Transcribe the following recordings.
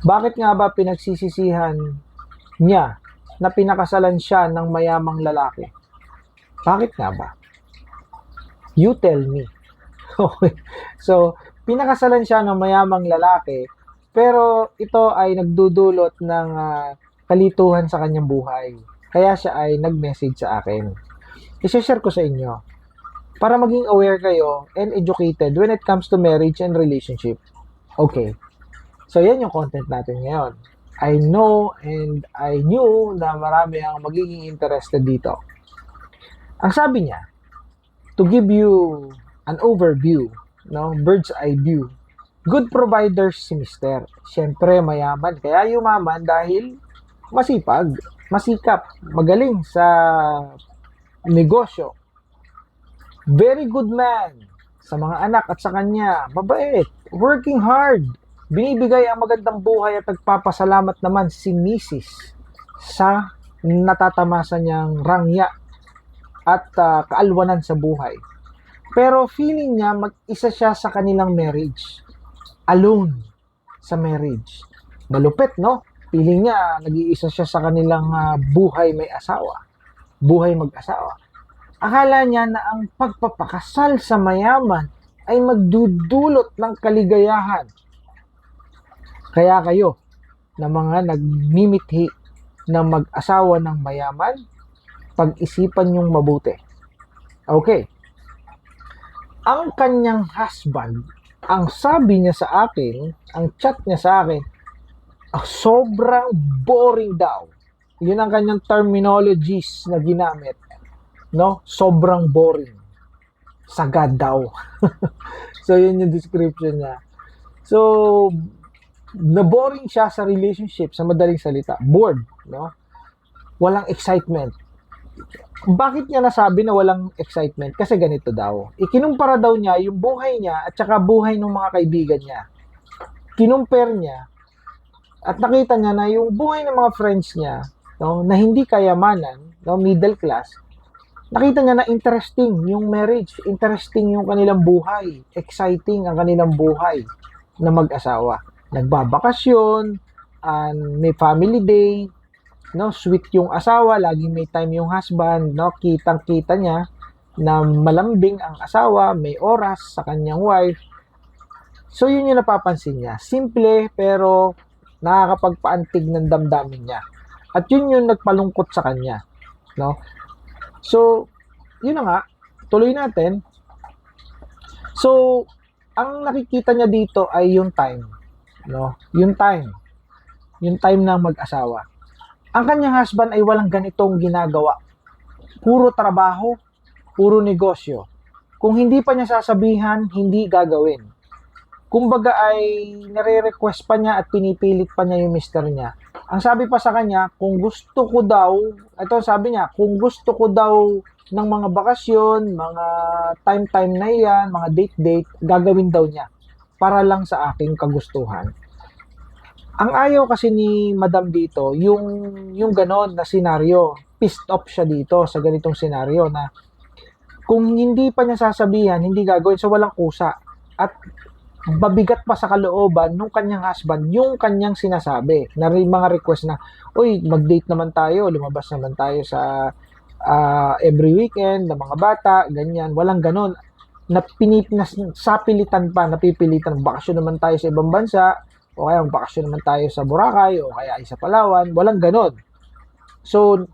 Bakit nga ba pinagsisisihan niya na pinakasalan siya ng mayamang lalaki? Bakit nga ba? You tell me. Okay. So, pinakasalan siya ng mayamang lalaki, pero ito ay nagdudulot ng kalituhan sa kanyang buhay. Kaya siya ay nag-message sa akin. I-share ko sa inyo para maging aware kayo and educated when it comes to marriage and relationship. Okay. So, yan yung content natin ngayon. I know and I knew na marami ang magiging interested dito. Ang sabi niya, to give you an overview, no, bird's eye view. Good provider si Mister. Siyempre mayaman. Kaya yumaman dahil masipag, masikap, magaling sa negosyo. Very good man sa mga anak at sa kanya. Mabait, working hard. Binibigay ang magandang buhay at nagpapasalamat naman si Mrs. sa natatamasa niyang rangya at kaalwanan sa buhay. Pero feeling niya mag-isa siya sa kanilang marriage. Alone sa marriage. Malupit, no? Feeling niya nag-iisa siya sa kanilang buhay may asawa. Buhay mag-asawa. Akala niya na ang pagpapakasal sa mayaman ay magdudulot ng kaligayahan. Kaya kayo na mga nagmimithi na mag-asawa ng mayaman, pag-isipan niyong mabuti. Okay. Ang kanyang husband, ang sabi niya sa akin, ang chat niya sa akin, sobrang boring daw. Yun ang kanyang terminologies na ginamit. No? Sobrang boring. Sagad daw. So, yun yung description niya. So, na-boring siya sa relationship, sa madaling salita. Bored. No? Walang excitement. Bakit niya nasabi na walang excitement? Kasi ganito daw. Ikinumpara daw niya yung buhay niya at saka buhay ng mga kaibigan niya. Kinumpare niya at nakita niya na yung buhay ng mga friends niya, no, na hindi kayamanan, no, middle class, nakita niya na interesting yung marriage, interesting yung kanilang buhay, exciting ang kanilang buhay na mag-asawa. Nagbabakasyon, may family day, no, sweet yung asawa, laging may time yung husband, no, kitang-kita niya na malambing ang asawa, may oras sa kanyang wife. So yun yung napapansin niya. Simple pero nakakapagpaantig ng damdamin niya. At yun yung nagpalungkot sa kanya, no? So, yun na nga, tuloy natin. So, ang nakikita niya dito ay yung time, no? Yung time ng mag-asawa. Ang kanyang husband ay walang ganitong ginagawa. Puro trabaho, puro negosyo. Kung hindi pa niya sasabihan, hindi gagawin. Kumbaga ay nare-request pa niya at pinipilit pa niya yung mister niya. Ang sabi pa sa kanya, kung gusto ko daw, ito sabi niya, kung gusto ko daw ng mga bakasyon, mga time na yan, mga date, gagawin daw niya. Para lang sa aking kagustuhan. Ang ayaw kasi ni Madam dito, yung ganon na senaryo. Pissed off siya dito sa ganitong senaryo na kung hindi pa niya sasabihan, hindi gagawin, so walang kusa. At mabigat pa sa kalooban nung kanyang husband yung kanyang sinasabi na mga request na, uy, mag-date naman tayo, lumabas naman tayo sa every weekend ng mga bata, ganyan. Walang ganon. Sapilitan pa, napipilitan, bakasyon naman tayo sa ibang bansa, o kaya bakasyon naman tayo sa Boracay, o kaya sa Palawan, walang ganon. So,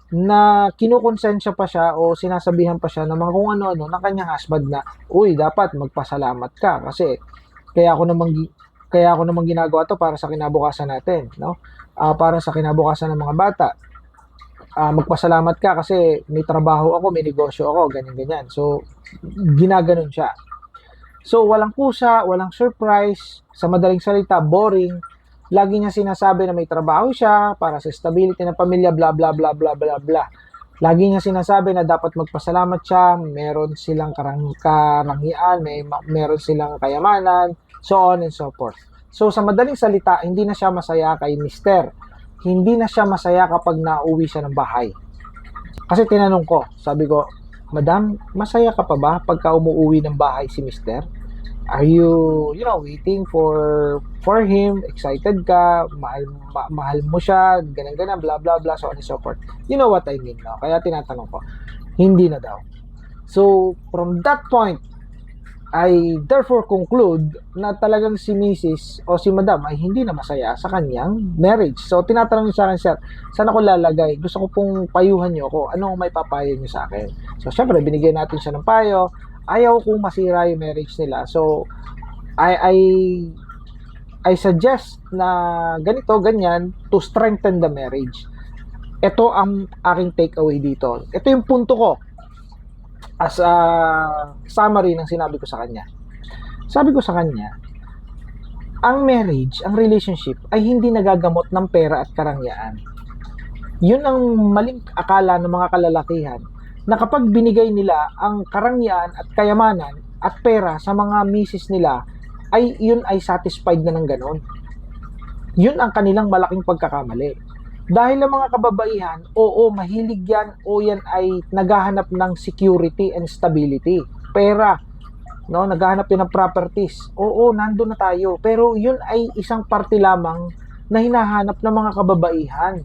na kinukonsensya pa siya o sinasabihan pa siya ng mga kung ano-ano ng kanyang husband na, uy, dapat magpasalamat ka kasi kaya ako namang ginagawa to para sa kinabukasan natin, no? Para sa kinabukasan ng mga bata. Magpasalamat ka kasi may trabaho ako, may negosyo ako, ganyan-ganyan. So, ginaganon siya. So, walang kusa, walang surprise, sa madaling salita, boring. Lagi niya sinasabi na may trabaho siya para sa stability ng pamilya, bla bla bla bla bla bla. Lagi niya sinasabi na dapat magpasalamat siya, meron silang karangian, meron silang kayamanan, so on and so forth. So sa madaling salita, hindi na siya masaya kay Mister. Hindi na siya masaya kapag nauwi siya ng bahay. Kasi tinanong ko, sabi ko, Madam, masaya ka pa ba pagka umuwi ng bahay si Mister? Are you, waiting for him? Excited ka? Mahal mo siya? Ganun, blah, blah, blah, so on and so forth. You know what I mean, no? Kaya tinatanong ko, hindi na daw. So, from that point, I therefore conclude na talagang si Mrs. o si Madam ay hindi na masaya sa kanyang marriage. So, tinatanong niyo sa akin, sir, saan ako lalagay? Gusto ko pong payuhan niyo ako. Anong may papayo niyo sa akin? So, syempre, binigyan natin siya ng payo. Ayaw kong masira yung marriage nila. So, I suggest na ganito, ganyan, to strengthen the marriage. Ito ang aking takeaway dito. Ito yung punto ko as a summary ng sinabi ko sa kanya. Sabi ko sa kanya, ang marriage, ang relationship ay hindi nagagamot ng pera at karangyaan. Yun ang maling akala ng mga kalalakihan na kapag binigay nila ang karangyaan at kayamanan at pera sa mga misis nila, ay yun ay satisfied na ng ganon. Yun ang kanilang malaking pagkakamali. Dahil ang mga kababaihan, oo, mahilig yan, o yan ay naghahanap ng security and stability. Pera, no? Naghahanap yan ng properties. Oo, nandun na tayo. Pero yun ay isang parte lamang na hinahanap ng mga kababaihan.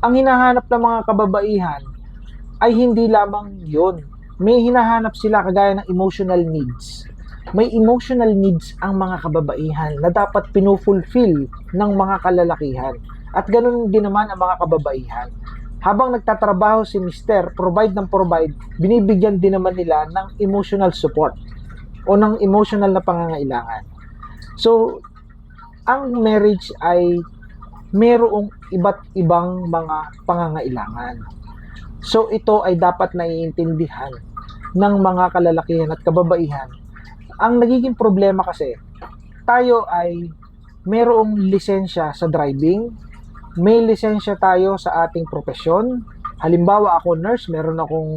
Ang hinahanap ng mga kababaihan ay hindi lamang yun. May hinahanap sila kagaya ng emotional needs. May emotional needs ang mga kababaihan na dapat pinufulfill ng mga kalalakihan. At ganoon din naman ang mga kababaihan. Habang nagtatrabaho si Mr., provide, binibigyan din naman nila ng emotional support o ng emotional na pangangailangan. So, ang marriage ay mayroong iba't ibang mga pangangailangan. So, ito ay dapat naiintindihan ng mga kalalakihan at kababaihan. Ang nagiging problema kasi, tayo ay mayroong lisensya sa driving, may lisensya tayo sa ating profesyon. Halimbawa, ako nurse, meron akong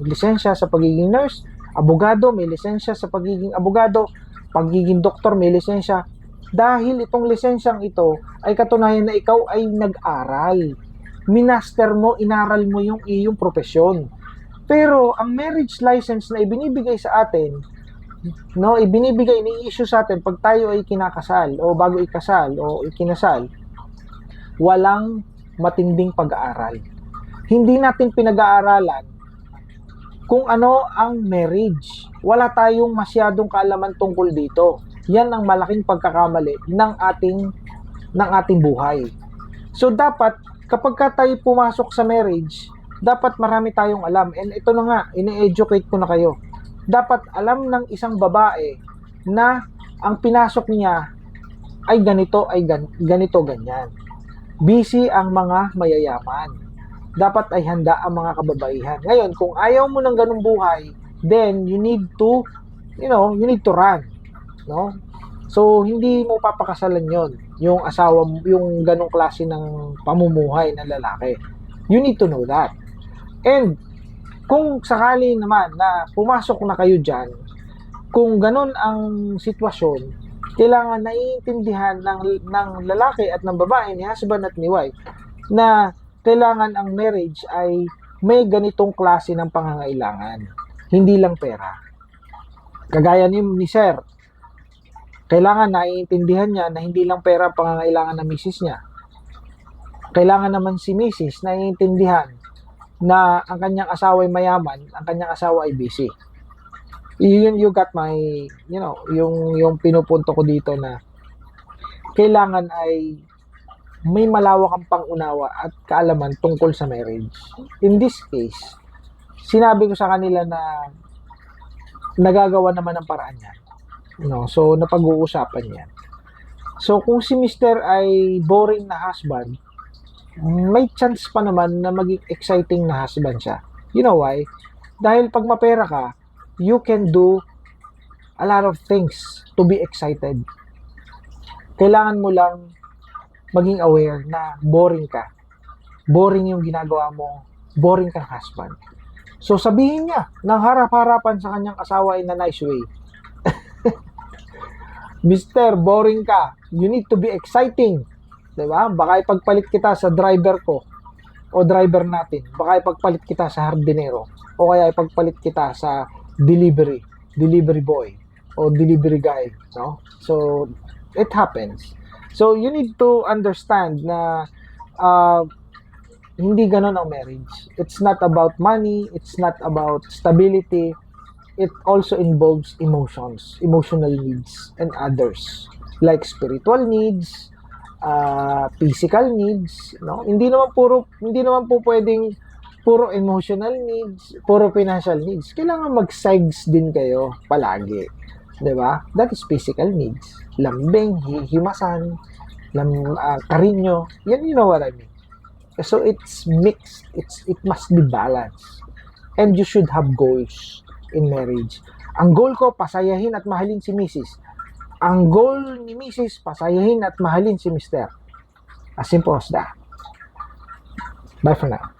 lisensya sa pagiging nurse. Abogado, may lisensya sa pagiging abogado. Pagiging doktor, may lisensya. Dahil itong lisensyang ito ay katunayan na ikaw ay nag-aral. Minaster mo, inaral mo yung iyong profesyon. Pero ang marriage license na ibinibigay sa atin, no, ini-issue sa atin pag tayo ay kinakasal o bago ikasal o ikinasal, walang matinding pag-aaral. Hindi natin pinag-aaralan kung ano ang marriage. Wala tayong masyadong kaalaman tungkol dito. Yan ang malaking pagkakamali ng ating buhay. So dapat kapag tayo pumasok sa marriage, dapat marami tayong alam. And ito na nga, ini-educate ko na kayo. Dapat alam ng isang babae na ang pinasok niya ay ganito, ganyan. Busy ang mga mayayaman. Dapat ay handa ang mga kababaihan. Ngayon, kung ayaw mo ng ganung buhay, then you need to run, no? So, hindi mo papakasalan yon, yung asawa mo, yung ganung klase ng pamumuhay ng lalaki. You need to know that. And, kung sakali naman na pumasok na kayo dyan, kung ganun ang sitwasyon, kailangan naiintindihan ng lalaki at ng babae, ni husband at ni wife, na kailangan ang marriage ay may ganitong klase ng pangangailangan. Hindi lang pera. Kagaya ni Sir, kailangan naiintindihan niya na hindi lang pera ang pangangailangan ng misis niya. Kailangan naman si misis naiintindihan na ang kanyang asawa ay mayaman, ang kanyang asawa ay busy. You got my, yung pinupunto ko dito na kailangan ay may malawak ang pangunawa at kaalaman tungkol sa marriage. In this case, sinabi ko sa kanila na nagagawa naman ang paraan yan. So, napag-uusapan yan. So, kung si Mr. ay boring na husband, may chance pa naman na maging exciting na husband siya. You know why? Dahil pag mapera ka, you can do a lot of things to be excited. Kailangan mo lang maging aware na boring ka. Boring yung ginagawa mo. Boring kang husband. So sabihin niya ng harap-harapan sa kanyang asawa in a nice way. Mr. Boring ka. You need to be exciting. Diba? Baka ipagpalit kita sa driver ko o driver natin. Baka ipagpalit kita sa hardinero o kaya ipagpalit kita sa delivery boy. o delivery guy, no? So, it happens. So, you need to understand na hindi ganon ang marriage. It's not about money, it's not about stability. It also involves emotions, emotional needs, and others. Like spiritual needs, physical needs, no? Hindi naman po pwedeng puro emotional needs, puro financial needs. Kailangan mag-sides din kayo palagi. 'Di ba? That is physical needs. Lambing, himasan, karinyo. Yan, you know what I mean. So it's mixed. It must be balanced. And you should have goals in marriage. Ang goal ko, pasayahin at mahalin si Mrs. Ang goal ni Mrs. pasayahin at mahalin si Mr. As simple as that. Bye for now.